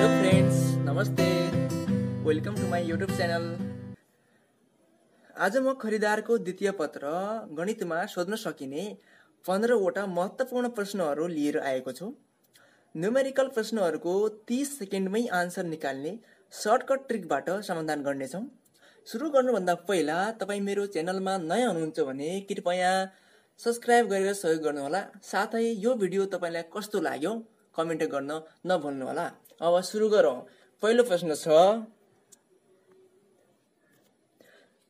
Hello friends, नमस्ते। Welcome to my YouTube channel. आज म खरिदारको द्वितीय पत्र गणितमा सोध्न सकिने 15वटा महत्त्वपूर्ण प्रश्नहरू लिएर आएको छु। न्युमेरिकल प्रश्नहरूको 30 सेकेन्डमै आन्सर निकाल्ने सर्टकट ट्रिकबाट समाधान गर्नेछौँ। सुरु गर्नुभन्दा पहिला तपाईँ मेरो च्यानलमा नयाँ हुनुहुन्छ भने कृपया सब्स्क्राइब गरेर सहयोग गर्नुहोला। साथै यो भिडियो तपाईँलाई कस्तो लाग्यो कमेन्ट गर्न नभुल्नुहोला। अब सुरु गरौँ। पहिलो प्रश्न छ।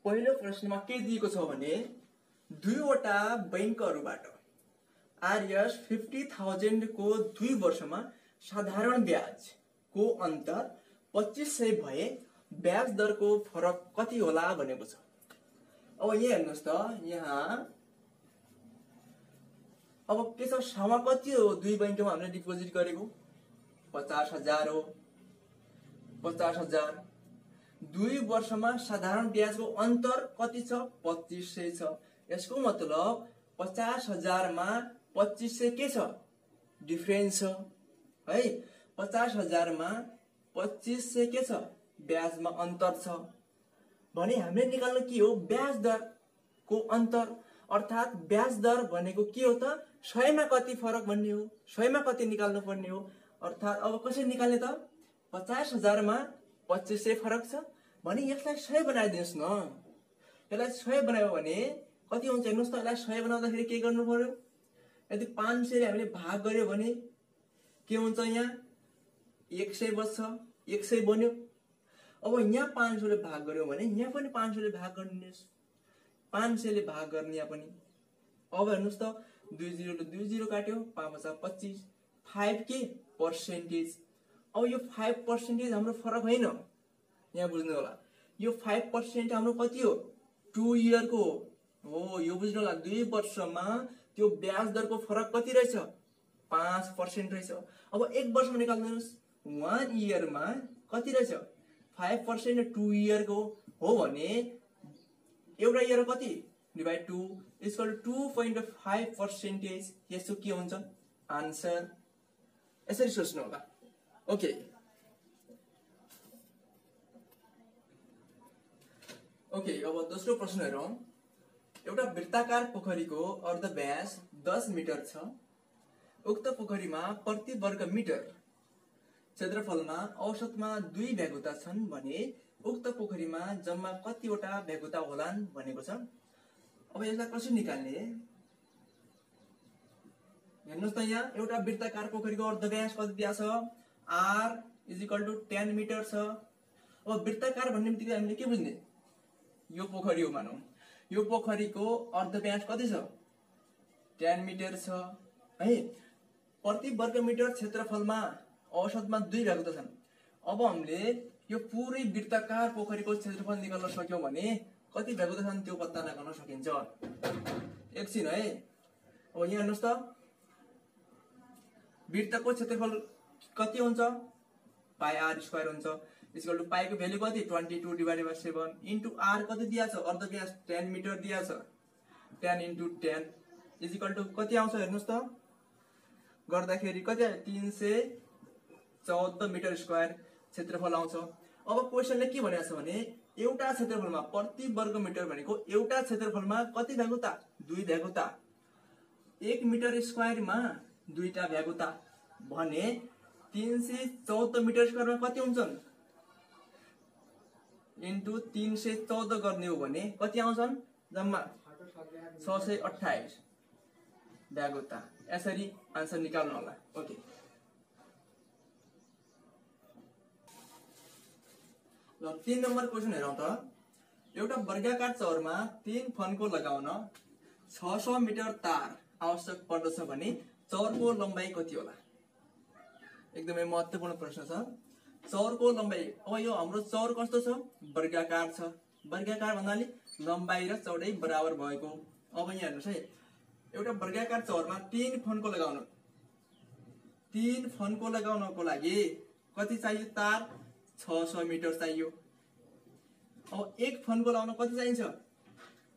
पहिलो प्रश्नमा के दिएको छ भने दुईवटा बैंकहरूबाट आरएस 50,000 को 2 वर्षमा साधारण ब्याजको अन्तर 2500 भए ब्याज दरको फरक कति होला भनेको छ। अब यहाँ हेर्नुहोस् त, यहाँ अब के छ, समा कति हो? दुई बैंकमा हामीले डिपोजिट गरेको 50,000 हो। 50,000 2 वर्षमा साधारण ब्याजको अन्तर कति छ? 2500 छ। यसको मतलब 50,000 मा 2500 के छ? डिफरेन्स छ है। 50,000 मा 2500 के छ? ब्याजमा अन्तर छ। भने हामीले निकाल्नु के हो? ब्याज दरको अन्तर। अर्थात ब्याज दर भनेको के हो त? 100 मा कति फरक भन्ने हो। 100 मा कति निकाल्नु पर्ने हो। अर्थात अब कसरी निकाल्ने त? 50,000 मा 2500 फरक छ भने यसलाई 100 बनाइदिनुस् न। यसलाई 100 बनायो भने कति हुन्छ हेर्नुस् त। यसलाई 100 बनाउँदाखेरि के गर्नु पर्यो? यदि 500 ले हामीले भाग गर्यो भने के हुन्छ? यहाँ 100 बच्छ, 100 बन्यो। अब यहाँ 500 ले भाग गर्यो भने यहाँ पनि 500 ले भाग गर्नुस्। 500 ले भाग गर्ने यहाँ पनि। अब हेर्नुस् त, 20 ले 20 काट्यो, 5 × 25, 5 के पर्सेन्टेज। अब यो 5% हाम्रो फरक होइन, यहाँ बुझ्नु होला। यो 5% हाम्रो कति हो? 2 इयर को हो। यो बुझ्नु होला। 2 वर्षमा त्यो ब्याज दरको फरक कति रहेछ? 5% रहेछ। अब 1 वर्षमा निकाल्नुस्। 1 इयरमा कति रहेछ? 5% 2 इयर को हो भने एउटा इयर कति? Divide 2 equal 2.5%। यसो के हुन्छ आन्सर? यसरी सोच्नु होला। ओके, अब दोस्रो प्रश्न हेरौं। एउटा वृत्ताकार पोखरीको अर्धव्यास 10 मिटर छ। उक्त पोखरीमा प्रति वर्ग मिटर क्षेत्रफलमा औसतमा 2 भ्यागुता छन् भने उक्त पोखरीमा जम्मा कतिवटा भ्यागुता होलान् भनेको छ। अब यसलाई कसरी निकाल्ने? हेर्नुस् त, यहाँ एउटा वृत्ताकार पोखरीको अर्धव्यास कति दिएको छ? R = 10 मिटर छ। अब वृत्ताकार भन्ने बित्तिकै हामीले के बुझ्ने? यो पोखरी हो मानौ। यो पोखरीको अर्धव्यास कति छ? 10 मिटर छ है। प्रति वर्ग मिटर क्षेत्रफलमा औसतमा 2 भ्यागुता छन्। अब हामीले यो पुरै वृत्ताकार पोखरीको क्षेत्रफल निकाल्न सक्यौं भने कति भ्यागुता छन् त्यो पत्ता लगाउन सकिन्छ। एकछिन है। अब यहाँ हेर्नुस् त, वृत्तको क्षेत्रफल कति हुन्छ? πr² हुन्छ। इक्वल टु पाई को भ्यालु कति? 22/7 इन्टु r कति दिया छ? अर्धव्यास 10 मिटर दिया छ। 10 × 10 इक्वल टु कति आउँछ हेर्नुस् त। गर्दाखेरि कति? 314 मिटर स्क्वायर क्षेत्रफल आउँछ। अब क्वेशनले के भनेको छ भने एउटा क्षेत्रफलमा प्रति वर्ग मिटर भनेको एउटा क्षेत्रफलमा कति भ्यागुता? 2 भ्यागुता। 1 मिटर स्क्वायरमा 2टा भ्यागुता भने 314 मिटर स्क्वायरमा कति हुन्छन्? इन्टु 314 गर्ने हो भने कति आउँछन्? जम्मा 628 भ्यागुता। यसरी आन्सर निकाल्नु होला। ओके, ल 3 नम्बर क्वेशन हेरौं त। एउटा वर्गाकार चौरमा 3 फन्को लगाउन 600 मिटर तार आवश्यक पर्दछ भने चौरको लम्बाई कति होला? एकदमै महत्त्वपूर्ण प्रश्न छ। चौरको लम्बाई। अब यो हाम्रो चौर कस्तो छ? वर्गाकार छ। वर्गाकार भन्नाले लम्बाई र चौडाई बराबर भएको। अब यहाँ हेर्नुस् है, एउटा वर्गाकार चौरमा 3 फन्को लगाउनु। 3 फन्को लगाउनको लागि कति चाहियो? तार 600 मिटर चाहियो। अब 1 फन्को लगाउन कति चाहिन्छ?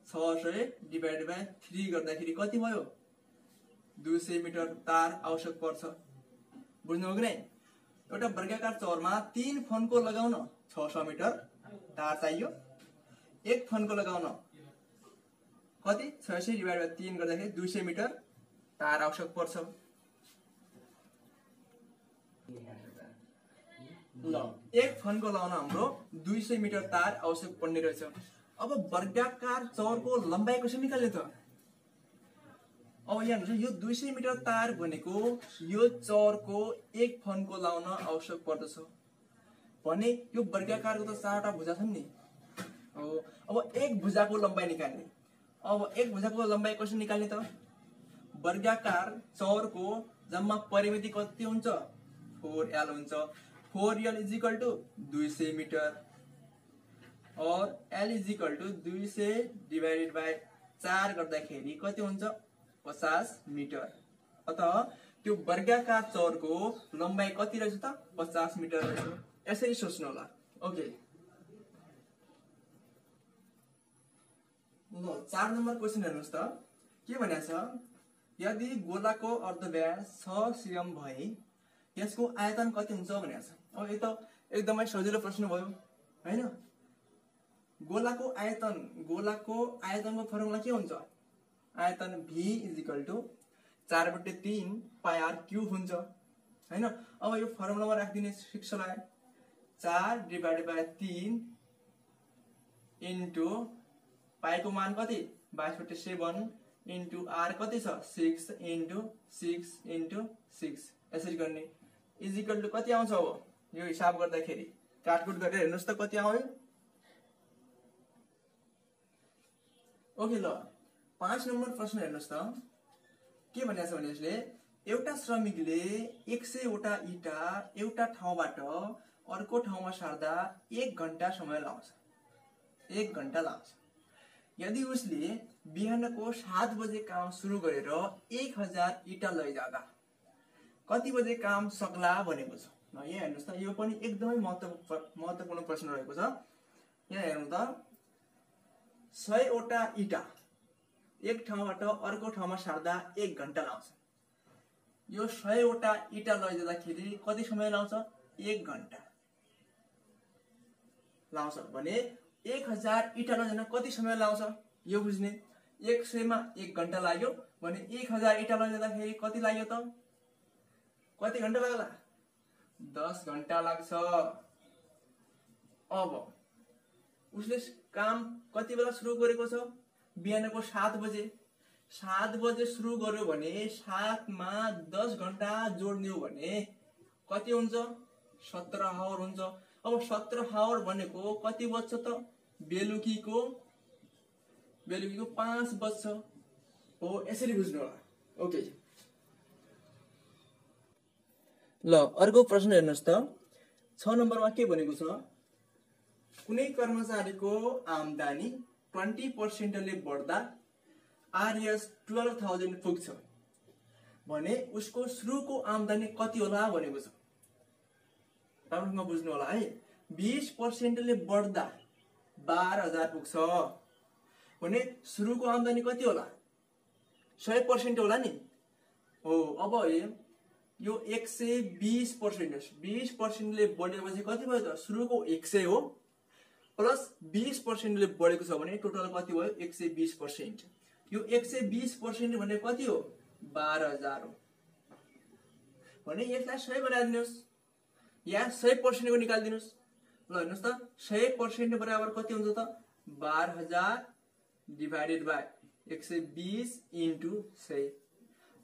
600 डिभाइड बाइ 3 गर्दाखेरि कति भयो? 200 मिटर तार आवश्यक पर्छ। बुझ्नु हो कि नै? एउटा वर्गाकार चौरमा 3 फनको लगाउन 600 मिटर तार चाहियो। एक फनको लगाउन कति 600 डिवाइड बाइ 3 गर्दाखेरि 200 मिटर तार आवश्यक पर्छ। ल एक फनको लगाउन हाम्रो 200 मिटर तार आवश्यक पर्ने रहेछ। अब वर्गाकार चौरको लम्बाइ कसरी निकाल्ने त? अब यहाँ हेर्नुस्, यो 200 मिटर तार भनेको यो चौरको एक फनको लगाउन आवश्यक पर्दछ भने यो वर्गाकारको त 4वटा भुजा छन् नि। अब एक भुजाको लम्बाइ निकाल्ने। अब एक भुजाको लम्बाइ कसरी निकाल्ने त? वर्गाकार चौरको जम्मा परिमिति कति हुन्छ? 4l हुन्छ। 4l = 200 मिटर और l = 200 डिवाइडेड बाइ 4 गर्दाखेरि कति हुन्छ? 50 मिटर। अतः त्यो वर्गाकार चौरको लम्बाइ कति रहेछ त? 50 मिटर रहेछ। यसरी सोच्नु होला। ओके, ल 4 नम्बर क्वेशन हेर्नुस् त के भनेको छ? यदि गोलाको अर्धव्यास 6 cm भए यसको आयतन कति हुन्छ भनेको छ। अब यो त एकदमै सजिलो प्रश्न भयो हैन? गोलाको आयतनको फर्मुला के हुन्छ? आयतन V = 4/3 πr³ हुन्छ हैन? अब यो फर्मुलामा राखिदिने शिक्षालाई 4 डिवाइडेड बाइ 3 इन्टु पाई को मान कति? 22/7 इन्टु r कति छ? 6 इन्टु 6 इन्टु 6 यसरी गर्ने = कति आउँछ? अब यो हिसाब गर्दाखेरि काटकुट गरेर हेर्नुस् त कति आयो। ओके, ल 5 नम्बर प्रश्न हेर्नुस् त के भनेको छ भने यसले एउटा श्रमिकले 100 वटा इटा एउटा ठाउँबाट अर्को ठाउँमा सार्दा 1 घण्टा समय लाग्छ। 1 घण्टा लाग्छ। यदि उसले बिहानको 7 बजे काम सुरु गरेर 1000 इटा लैजाँदा कति बजे काम सक्ला भनेको छ। ल यहाँ हेर्नुस् त यो पनि एकदमै महत्त्वपूर्ण प्रश्न रहेको छ। यहाँ हेर्नु त 100 वटा इटा एक ठाउँबाट अर्को ठाउँमा सार्दा 1 घण्टा लाग्छ। यो 100 वटा इटा लैजाँदाखेरि कति समय लाग्छ? 1 घण्टा लाग्छ भने 1000 इटा लैजान कति समय लाग्छ यो बुझ्ने। 100 मा 1 घण्टा लाग्यो भने 1000 इटा लैजाँदाखेरि कति लाग्यो त? कति घण्टा लाग्ला? 10 घण्टा लाग्छ। अब उसले काम कति बेला सुरु गरेको छ? बिहानको 7 बजे। 7 बजे सुरु गर्यो भने 7 मा 10 घण्टा जोड्ने हो भने कति हुन्छ? 17 आवर हुन्छ। अब 17 आवर भनेको कति बज्छ त? बेलुकीको 5 बज्छ हो। यसरी बुझ्नु होला। ओके, ल अर्को प्रश्न हेर्नुस् त 6 नम्बरमा के भनेको छ? कुनै कर्मचारीको आम्दानी 20% ले बढ्दा RS 12,000 पुग्छ भने उसको सुरुको आम्दानी कति होला भनेको छ। राम्रोसँग बुझ्नु होला है। 20% ले बढ्दा 12,000 पुग्छ भने सुरुको आम्दानी कति होला? 100% होला नि हो। अब यो 120%, 20% ले बढेपछि कति भयो त? सुरुको 100 हो प्लस 20% ले बढेको छ भने टोटल कति भयो? 120%। यो 120% भने कति हो? 12,000 हो भने यसलाई 100 बनाइदिनुस् या 100% को निकालिदिनुस्। ल हेर्नुस् त 100% बराबर कति हुन्छ त? 12,000 डिवाइडेड बाइ 120 इन्टु 100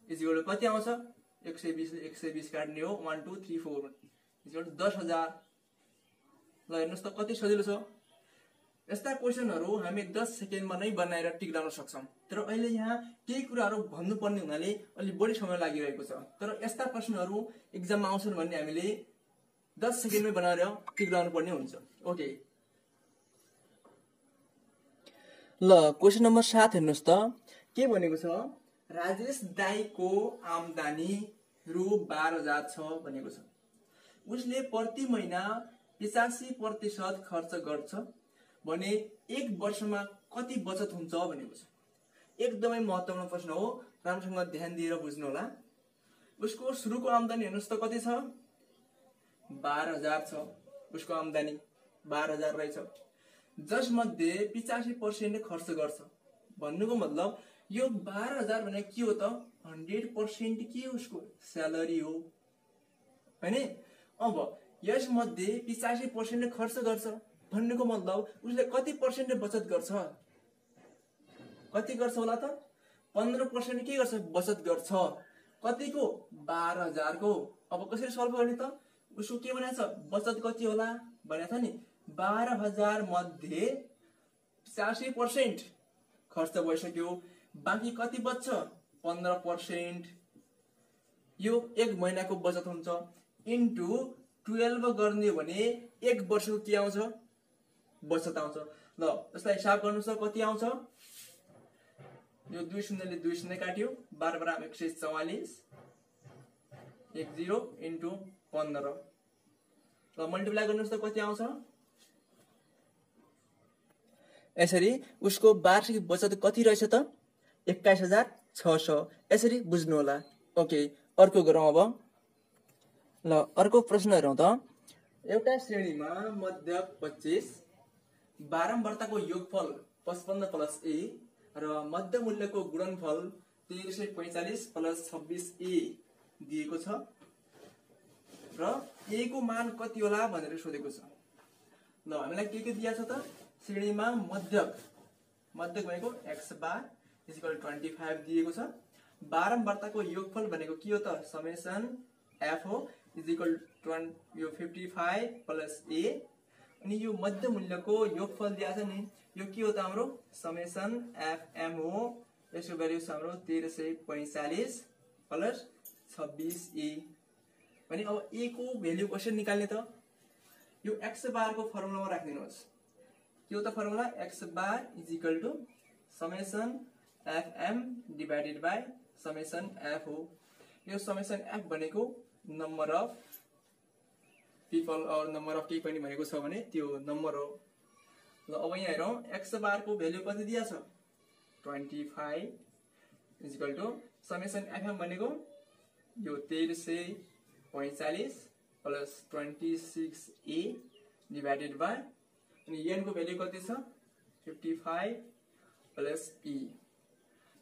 इक्वल कति आउँछ? 120 ले 120 काट्ने हो 1 2 3 4 इक्वल 10,000। ल हेर्नुस् त कति सजिलो छ। यस्ता क्वेशनहरु हामी 10 सेकेन्डमा नै बनाएर टिक लाउन सक्छौं। तर अहिले यहाँ केही कुराहरु भन्नुपर्ने हुनाले अलि बढी समय लागिरहेको छ। तर यस्ता प्रश्नहरु एक्जाममा आउँछन् भन्ने हामीले 10 सेकेन्डमै बनाएर टिक लाउनु पर्ने हुन्छ। ओके, ल क्वेशन नम्बर 7 हेर्नुस् त के भनेको छ? राजेश दाइको आम्दानी रु 12,000 छ भनेको छ। उसले प्रति महिना 85% खर्च गर्छ भने 1 वर्षमा कति बचत हुन्छ भनेको छ। एकदमै महत्त्वपूर्ण प्रश्न हो। राम्रोसँग ध्यान दिएर बुझ्नु होला। उसको सुरुको आम्दानी हेर्नुस् त कति छ? 12,000 छ उसको आम्दानी 12,000 रहेछ, जसमध्ये 85% खर्च गर्छ। भन्नुको मतलब यो 12,000 भनेको के हो त 100% के उसको स्यालेरी हो हैन। अब यसमध्ये 85% खर्च गर्छ भन्नुको मतलब उसले कति पर्सेन्ट बचत गर्छ, कति गर्छ होला त 15% के गर्छ बचत गर्छ, कतिको 12,000 को। अब कसरी सल्भ गर्ने त उसको के भनेछ बचत कति होला भनेको छ नि 12,000 मध्ये 85% खर्च भइसक्यो, बाँकी कति बच्छ 15%। यो एक महिनाको बचत हुन्छ इन्टु 12 गर्ने हो भने एक वर्षको के आउँछ बचत आउँछ। ल यसलाई हिसाब गर्नुस् त कति आउँछ, यो 2 शून्यले 2 शून्य काट्यो 12 144 10 इन्टु 15 र मल्टिप्लाई गर्नुस् त कति आउँछ। यसरी उसको वार्षिक बचत कति रहेछ त 21,600। यसरी बुझ्नु होला। ओके अर्को गरौँ अब। ल अर्को प्रश्न हेरौँ त। एउटा श्रेणीमा मध्यक 25, बारम्बारताको योगफल 55 प्लस ए र मध्य मूल्यको गुणनफल 1345 प्लस 26a दिएको छ र ए को मान कति होला भनेर सोधेको छ। ल हामीलाई के दिएको छ त श्रेणीमा मध्यक भनेको x बार इक्वल 25 दिएको छ, बारम्बारताको योगफल भनेको के हो त समेसन f हो इक्वल यो 55 प्लस a, अनि यो मध्य मूल्यको योगफल दिएको छ नि यो के हो त हाम्रो समेसन fm हो, यसको भ्यालु छ हाम्रो 1345 प्लस 26a। भने अब a को भ्यालु कसरी निकाल्ने त यो x बार को फर्मुलामा राखिदिनुहोस्। के हो त formula x bar is equal to summation fm divided by summation f हो। यो समेसन f भनेको नम्बर अफ पिपल और नम्बर अफ के पनि भनेको छ भने त्यो नम्बर हो। ल अब यहाँ हेरौँ x बार को भ्यालु कति दिया छ 25 is equal to summation fm भनेको यो 1345 प्लस 26a डिवाइडेड बाइ अनि n को भ्यालु कति छ 55 प्लस e।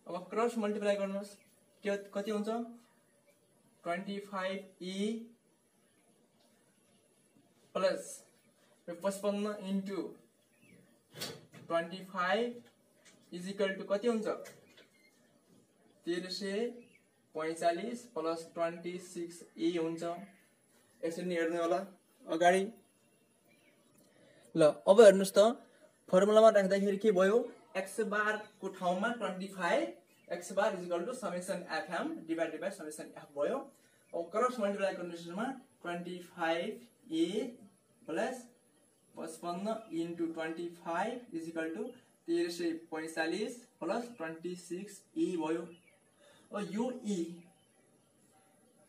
अब क्रस मल्टिप्लाई गर्नुहोस् के कति हुन्छ 25e plus 55 into 25 is equal to कति हुन्छ 1345 प्लस 26e हुन्छ। यसरी हेर्नु होला अगाडि। ल अब हेर्नुस् त फर्मुलामा राख्दाखेरि के भयो x बार को ठाउँमा 25 x bar is equal to summation fm divided by summation f भयो। अब क्रस मल्टिप्लाई गर्नुमा 25a plus 55 into 25 is equal to 1345 plus 26e भयो। अब यो e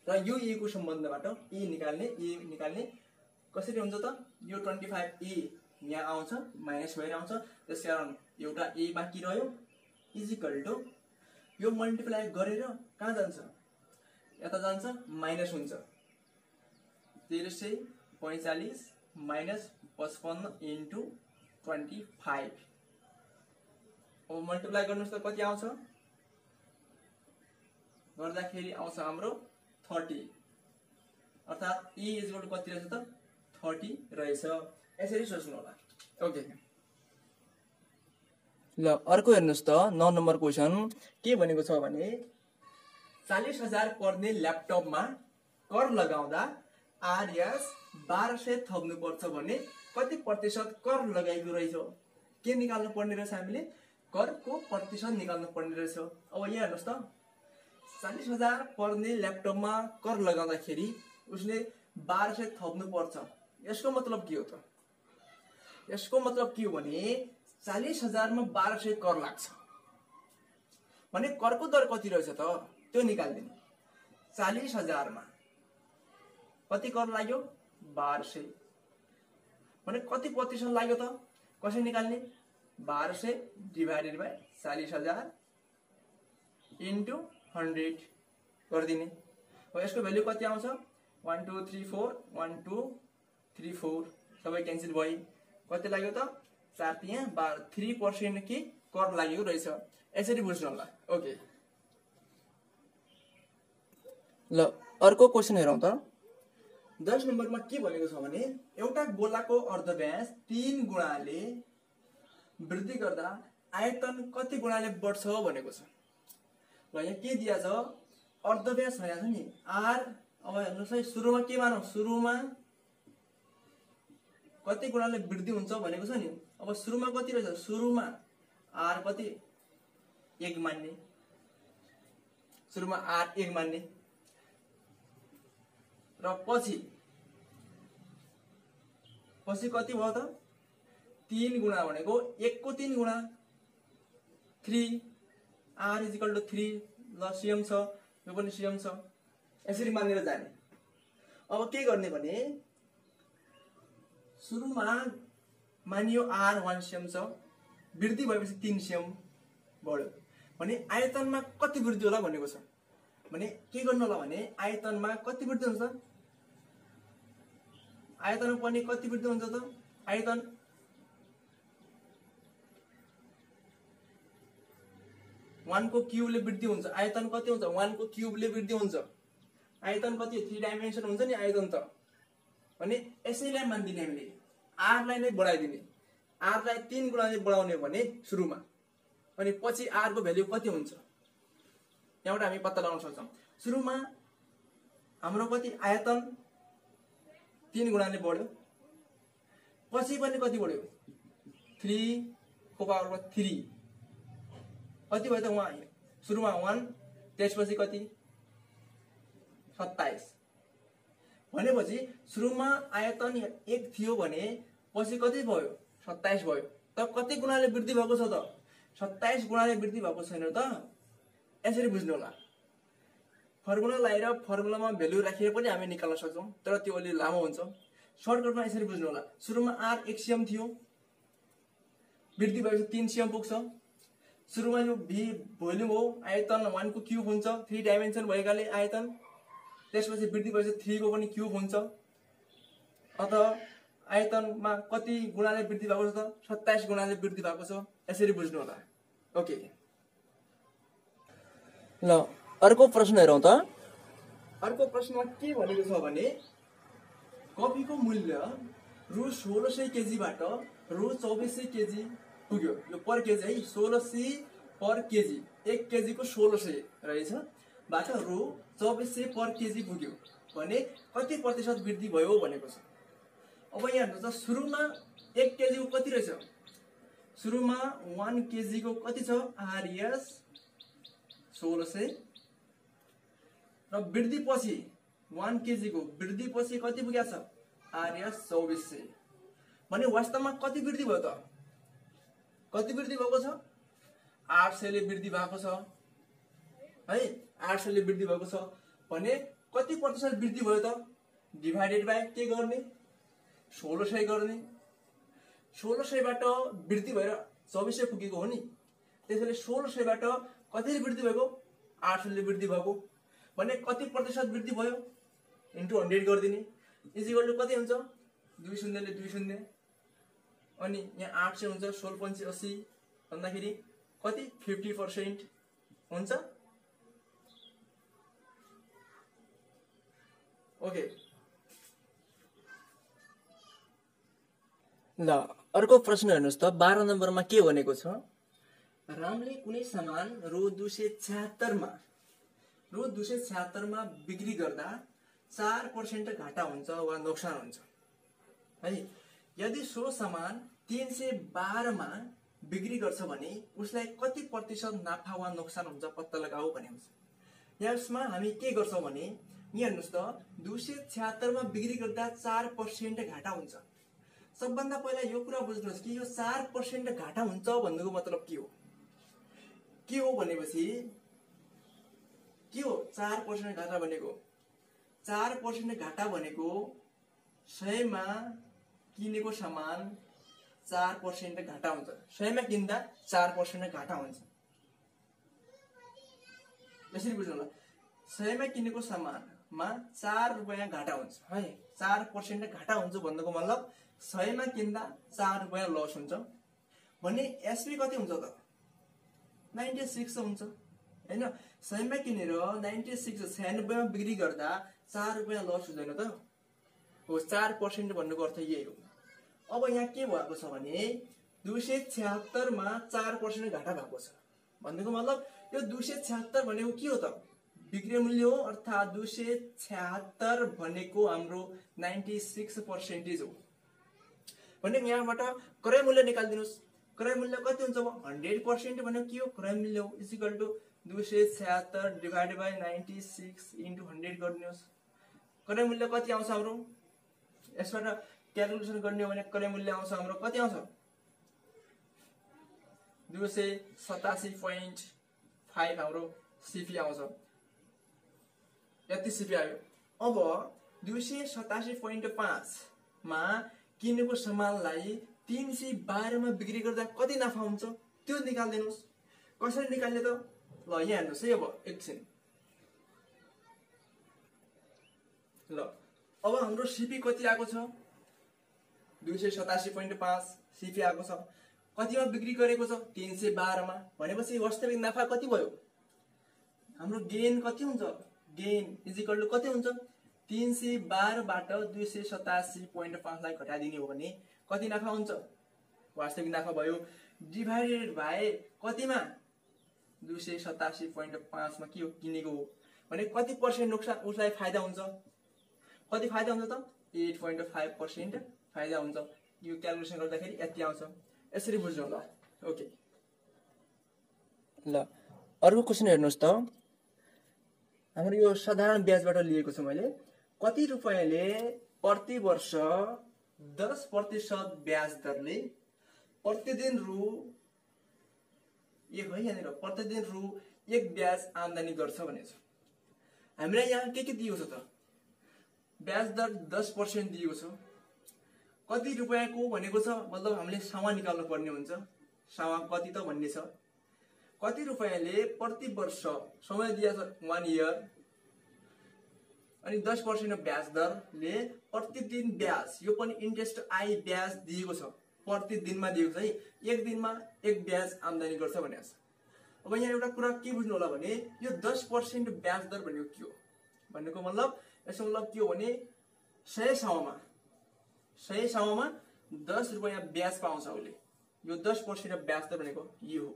र यो e को सम्बन्धबाट e निकाल्ने कसरी हुन्छ त यो 25e यहाँ आउँछ माइनस भएर आउँछ, त्यसकारण एउटा a बाँकी रह्यो इज इक्वल टु यो मल्टिप्लाई गरेर कहाँ जान्छ यता जान्छ माइनस हुन्छ 1345 माइनस 55 इन्टु 25। अब मल्टिप्लाई गर्नुस् त कति आउँछ गर्दाखेरि आउँछ हाम्रो 30, अर्थात् e इज इक्वल टु कति रहेछ त 30 रहेछ। यसरी सोच्नु होला। ओके ल अर्को हेर्नुस् त 9 नम्बर क्वेशन के भनेको छ भने 40,000 पर्ने ल्यापटपमा कर लगाउँदा आरएस 1200 थप्नु पर्छ भने कति प्रतिशत कर लगाएको रहेछ के निकाल्नु पर्ने रहेछ हामीले करको प्रतिशत निकाल्नु पर्ने रहेछ। अब यहाँ हेर्नुस् त 40,000 पर्ने ल्यापटपमा कर लगाउँदाखेरि उसले 1200 थप्नु पर्छ। यसको मतलब के हो त यसको मतलब के हो भने 40,000 मा 1200 कर लाग्छ भने करको दर कति रहेछ त त्यो निकाल्दिनु। 40,000 मा कति कर लाग्यो 1200 भने कति प्रतिशत लाग्यो त कसरी निकाल्ने 1200 डिवाइडेड बाइ 40,000 इन्टु 100 गरिदिने। अब यसको भ्यालु कति आउँछ 1 2 3 4 1 2 3 4 सबै क्यान्सल भयो कति लाग्यो त 4 त्यहाँ 3% कि कर लागेको रहेछ यसरी बुझ्नु होला ओके ल अर्को क्वेशन हेरौं त 10 नम्बरमा के भनेको छ भने एउटा गोलाको अर्धव्यास 3 गुणाले वृद्धि गर्दा आयतन कति गुणाले बढ्छ भनेको छ ल यहाँ के दिया छ अर्धव्यास भनेको छ नि r अब हेर्नुस् है सुरुमा के मानौ सुरुमा कति गुणाले वृद्धि हुन्छ भनेको छ नि अब सुरुमा कति रहेछ सुरुमा r कति 1 मान्ने सुरुमा r 1 मान्ने र पछि कति भयो त 3 गुणा भनेको 1 को 3 गुणा 3 r = 3 ल सिएम छ यो पनि सिएम छ यसरी मानेर जाने अब के गर्ने भने सुरुमा मानियो r 1 सिएम छ वृद्धि भएपछि 3 सिएम बढ्यो भने आयतनमा कति वृद्धि होला भनेको छ भने के गर्नु होला भने आयतनमा कति वृद्धि हुन्छ आयतनमा पनि कति वृद्धि हुन्छ त आयतन 1 को क्यूबले वृद्धि हुन्छ आयतन कति हुन्छ 1 को क्यूबले वृद्धि हुन्छ आयतन कति 3 डाइमेन्सन हुन्छ नि आयतन त भने यसैलाई मान्दिने हामीले r लाई नै बढाइदिने r लाई 3 गुणाले बढाउने भने सुरुमा अनि पछि r को भ्यालु कति हुन्छ यहाँबाट हामी पत्ता लगाउन सक्छौं सुरुमा हाम्रो कति आयतन 3 गुणाले बढ्यो पछि पनि कति बढ्यो 3 को पावरमा 3 कति भयो त वहाँ सुरुमा 1 त्यसपछि कति 27 भनेपछि सुरुमा आयतन 1 थियो भने पछि कति भयो 27 भयो त कति गुणाले वृद्धि भएको छ त 27 गुणाले वृद्धि भएको छैन त यसरी बुझ्नु होला फर्मुला लगाएर फर्मुलामा भ्यालु राखेर पनि हामी निकाल्न सक्छौं तर त्यो अलि लामो हुन्छ सर्टकटमा यसरी बुझ्नु होला सुरुमा r 1 सिएम थियो वृद्धि भएपछि 3 सिएम पुग्छ सुरुमा यो v भोल्युम हो आयतन 1 को क्यूब हुन्छ 3 डाइमेन्सन भएकाले आयतन त्यसपछि वृद्धि भएपछि 3 को पनि क्यूब हुन्छ अथवा आयतनमा कति गुणाले वृद्धि भएको छ त 27 गुणाले वृद्धि भएको छ यसरी बुझ्नु होला ओके ल अर्को प्रश्न हेरौं त अर्को प्रश्नमा के भनेको छ भने कफीको मूल्य रु 1600 केजी बाट रु 2400 केजी पुग्यो यो पर केजी है 1600 पर केजी 1 केजी को 1600 रहेछ बाट रु 2400 पर केजी पुग्यो भने कति प्रतिशत वृद्धि भयो भनेको छ अब यहाँ हेर्नु त सुरुमा 1 केजी को कति रहेछ सुरुमा 1 केजी को कति छ आरएस 1600 र वृद्धि पछि 1 केजी को वृद्धि पछि कति पुग्या छ आरएस 2400 भने वास्तवमा कति वृद्धि भयो त कति वृद्धि भएको छ 800 ले वृद्धि भएको छ है 800 ले वृद्धि भएको छ भने कति प्रतिशत वृद्धि भयो त डिभाइडेड बाइ के गर्ने 1600 गर्ने 1600 बाट वृद्धि भएर 2400 पुगेको हो नि त्यसैले 1600 बाट कति वृद्धि भएको 800 ले वृद्धि भएको भने कति प्रतिशत वृद्धि भयो इन्टु 100 गर्दिने इक्वल टु कति हुन्छ 2 शून्यले 2 शून्य अनि यहाँ 800 हुन्छ 16.80 भन्दाखेरि कति 50% हुन्छ ओके ल अर्को प्रश्न हेर्नुस् त 12 नम्बरमा के भनेको छ रामले कुनै सामान रु 276 मा बिक्री गर्दा 4% घाटा हुन्छ वा नोक्सान हुन्छ है यदि सो सामान 312 मा बिक्री गर्छ भने उसलाई कति प्रतिशत नाफा वा नोक्सान हुन्छ पत्ता लगाऊ भने हुन्छ यसमा हामी के गर्छौं भने यहाँ हेर्नुस् त 276 मा बिक्री गर्दा 4% घाटा हुन्छ सबभन्दा पहिला यो कुरा बुझ्नुहोस् कि यो 4% घाटा हुन्छ भन्नुको मतलब के हो भनेपछि के हो 4% घाटा भनेको 4% घाटा भनेको 100 मा किनेको सामान 4% घाटा हुन्छ 100 मा किन्दा 4% घाटा हुन्छ यसरी बुझ्नु होला 100 मा किनेको सामान मा 4 रुपैयाँ घाटा हुन्छ है। 4% घाटा हुन्छ भन्नुको मतलब 100 मा किन्दा 4 रुपैयाँ लस हुन्छ भने एसपी कति हुन्छ त 96 हुन्छ हैन। 100 मा किनेर 96 96 मा बिक्री गर्दा 4 रुपैयाँ लस हुँदैन त हो। 4% भन्नुको अर्थ यही हो। अब यहाँ के भएको छ भने 276 मा 4% घाटा भएको छ भन्नुको मतलब यो 276 भनेको के हो त बिक्री मूल्य हो अर्थात 276 भनेको हाम्रो 96% हो भने यहाँबाट क्रय मूल्य निकाल्दिनुस्। क्रय मूल्य कति हुन्छ 100% भनेको के हो क्रय मूल्य हो equal to 276 divided by 96 into 100 गर्दिनुस्। क्रय मूल्य कति आउँछ हाम्रो यसबाट क्याल्कुलेसन गर्ने हो भने क्रय मूल्य आउँछ हाम्रो कति आउँछ 287.5 हाम्रो सिपी आउँछ। यति सिपी आयो। अब 287.5 मा किनेको सामानलाई 312 मा बिक्री गर्दा कति नाफा हुन्छ त्यो निकाल्दिनुस्। कसरी निकाल्ने त ल यहाँ हेर्नुस् है। अब एकछिन ल अब हाम्रो सिपी कति आएको छ 287.5 सिपी आएको छ। कतिमा बिक्री गरेको छ 312 मा भनेपछि वास्तविक नाफा कति भयो हाम्रो गेन कति हुन्छ गेन इज इक्वल टु कति हुन्छ 312 बाट 287.5 लाई घटाइदिने हो भने कति नाफा हुन्छ वास्तविक नाफा भयो डिभाइडेड बाइ कतिमा 287.5 मा के हो किनेको हो भने कति पर्सेन्ट नुकसान उसलाई फाइदा हुन्छ कति फाइदा हुन्छ त 8.5% फाइदा हुन्छ। यो क्याल्कुलेसन गर्दाखेरि यति आउँछ। यसरी बुझ्नु होला। ओके ल अर्को क्वेशन हेर्नुस् त हाम्रो यो साधारण ब्याजबाट लिएको छु मैले। कति रुपैयाँले प्रति वर्ष 10% ब्याज दरले प्रतिदिन रु एक है यहाँनिर प्रतिदिन रु 1 ब्याज आम्दानी गर्छ भनेको छ। हामीलाई यहाँ के दिएको छ त ब्याज दर 10% दिएको छ। कति रुपैयाँको भनेको छ मतलब हामीले सावा निकाल्नु पर्ने हुन्छ। सावा कति त भन्ने छ। कति रुपैयाँले प्रति वर्ष समय दिएको छ 1 इयर अनि 10% ब्याज दरले प्रतिदिन ब्याज यो पनि इन्ट्रेस्ट आई ब्याज दिएको छ प्रतिदिनमा दिएको छ है। एक दिनमा 1 ब्याज आम्दानी गर्छ भनेको छ। अब यहाँ एउटा कुरा के बुझ्नु होला भने यो 10% ब्याज दर भनेको के हो भन्नुको मतलब यसको मतलब के हो भने 100 साउमा 10 रुपैयाँ ब्याज पाउँछ उसले। यो 10% ब्याज दर भनेको यो हो।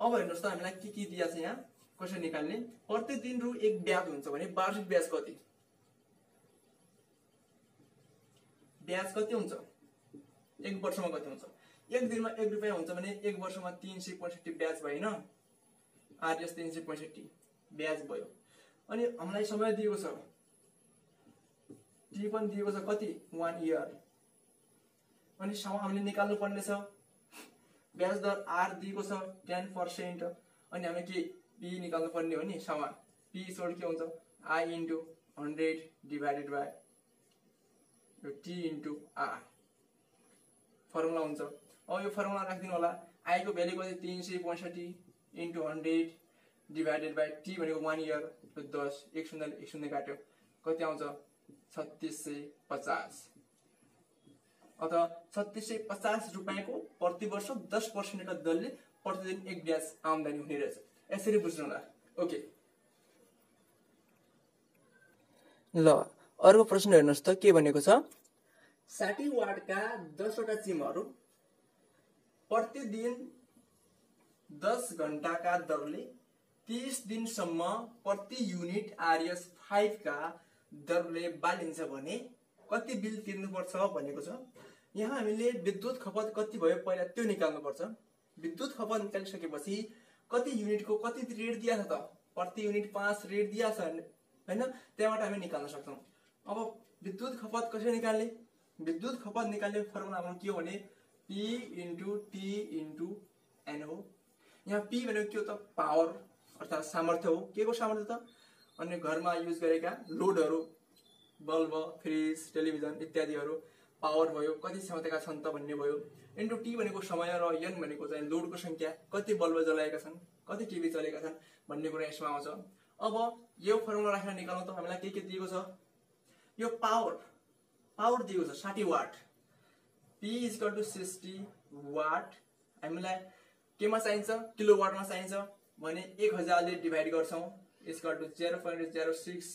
अब हेर्नुस् त हामीलाई के दिएको छ यहाँ कसरी निकाल्ने प्रतिदिन रु 1 ब्याज हुन्छ भने वार्षिक ब्याज कति हुन्छ 1 वर्षमा कति हुन्छ 1 दिनमा 1 रुपैयाँ हुन्छ भने 1 वर्षमा 365 ब्याज भयो हैन। आरएस 365 ब्याज भयो। अनि हामीलाई समय दिएको छ टी पनि दिएको छ कति 1 इयर अनि साउ हामीले निकाल्नु पर्ने छ ब्याज दर आर दिएको छ 10% अनि हामीले के पी निकाल्नु पर्ने हो नि साउ पी इक्वल के हुन्छ I into 100 divided by T into R formula हुन्छ। अब यो फर्मुला राख्दिनु होला आई को भ्यालु कति 365 इन्टु 100 डिवाइडेड बाइ टी भनेको 1 इयर 10 1 शून्य काट्यो कति आउँछ 3650 अथवा 3650 रुपैयाँको प्रति वर्ष 10% का दरले प्रतिदिन 1 ब्याज आम्दानी हुने रहेछ। यसरी बुझ्नु होला। ओके ल अर्को प्रश्न हेर्नुस् त के भनेको छ 60 वाटका 10 वटा चिमहरू प्रतिदिन 10 घण्टाका दरले 30 दिनसम्म प्रति युनिट आरएस 5 का दरले बालिन्छ भने कति बिल तिर्नुपर्छ भनेको छ। यहाँ हामीले विद्युत खपत कति भयो पहिला त्यो निकाल्नु पर्छ। विद्युत खपत निकालिसकेपछि कति युनिटको कति रेट दिएको छ त प्रति युनिट 5 रेट दिएको छ हैन त्यहाँबाट हामी निकाल्न सक्छौं। अब विद्युत खपत कसरी निकाल्ने विद्युत खपत निकाल्ने फर्मुला हाम्रो के हो भने P into T into N हो। यहाँ P भनेको के हो त पावर अर्थात सामर्थ्य हो। के को सामर्थ्य त अन्य घरमा युज गरेका लोडहरू बल्ब फ्रिज टेलिभिजन इत्यादिहरू पावर भयो कति क्षमताका छन् त भन्ने भयो इन्टु टी भनेको समय र n भनेको चाहिँ लोडको संख्या कति बल्ब जलाएका छन् कति टिभी चलेका छन् भन्ने कुरा यसमा आउँछ। अब यो फर्मुला राखेर निकाल्नु त हामीलाई के दिएको छ यो पावर दिएको छ 60 वाट P = 60 वाट हामीलाई केमा चाहिन्छ किलोवाटमा चाहिन्छ भने 1000 ले डिभाइड गर्छौं = 0.06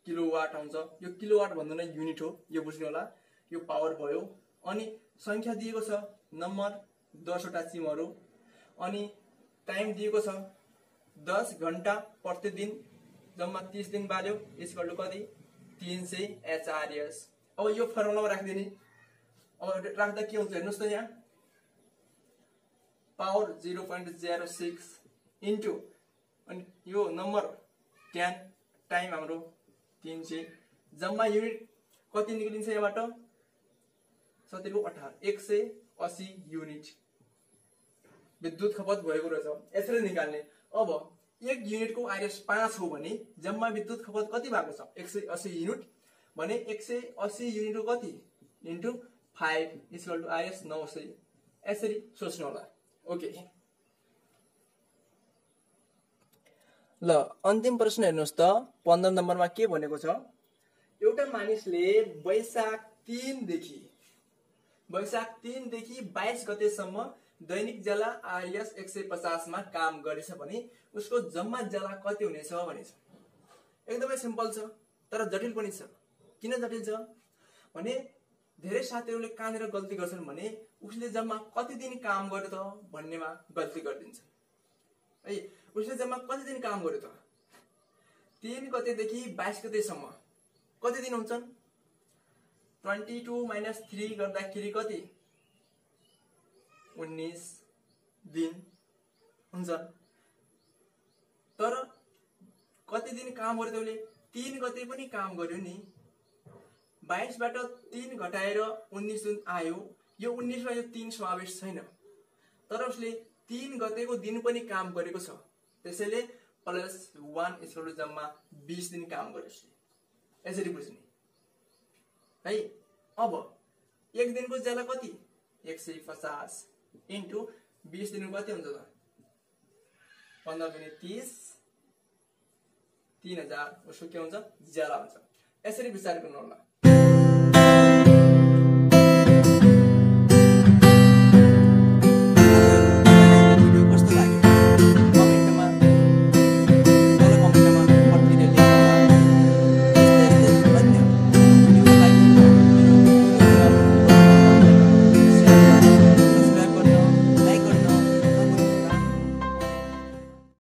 किलोवाट आउँछ यो किलोवाट भन्दा नै युनिट हो यो बुझ्नु होला यो पावर भयो अनि संख्या दिएको छ नम्बर 10 वटा सिमहरु अनि टाइम दिएको छ 10 घण्टा प्रतिदिन जम्मा 30 दिन बाल्यो = कति 300 HRS अब यो फर्मुलामा राख्दिने अब राख्दा के हुन्छ हेर्नुस् त यहाँ पावर 0.06 इन्टु अनि यो नम्बर 10 टाइम हाम्रो 300 जम्मा युनिट कति निक्लिन्छ यहाँबाट 70 को 18 180 युनिट विद्युत खपत भएको रहेछ यसरी निकाल्ने अब एक युनिट को आरएस 5 हो भने जम्मा विद्युत खपत कति भएको छ 180 युनिट भने 180 युनिट को कति इन्टु 5 = आरएस 900 यसरी सोच्नु होला ओके ल अन्तिम प्रश्न हेर्नुस् त 15 नम्बरमा के भनेको छ एउटा मानिसले वैशाख 3 देखि 22 गतेसम्म दैनिक जला आरएस 150 मा काम गरेछ भने उसको जम्मा जला कति हुनेछ भनिन्छ एकदमै सिम्पल छ तर जटिल पनि छ किन जटिल छ भने धेरै साथीहरुले कहाँनेर गल्ती गर्छन् भने उसले जम्मा कति दिन काम गर्यो त भन्नेमा गल्ती गरिदिन्छ है उसले जम्मा कति दिन काम गर्यो त 3 गतेदेखि 22 गतेसम्म कति दिन हुन्छन् 22 - 3 गर्दाखेरि कति 19 दिन हुन्छ तर कति दिन काम गर्यो उसले 3 गते पनि काम गर्यो नि 22 बाट 3 घटाएर 19 दिन आयो यो 19 मा यो 3 समावेश छैन तर उसले 3 गतेको दिन पनि काम गरेको छ त्यसैले +1 = जम्मा 20 दिन काम गर्यो उसले यसरी बुझ्ने है अब एक दिनको ज्याला कति 150 इन्टु 20 दिनको कति हुन्छ त 15 × 30 3000 उसको के हुन्छ ज्याला हुन्छ यसरी विचार गर्नु होला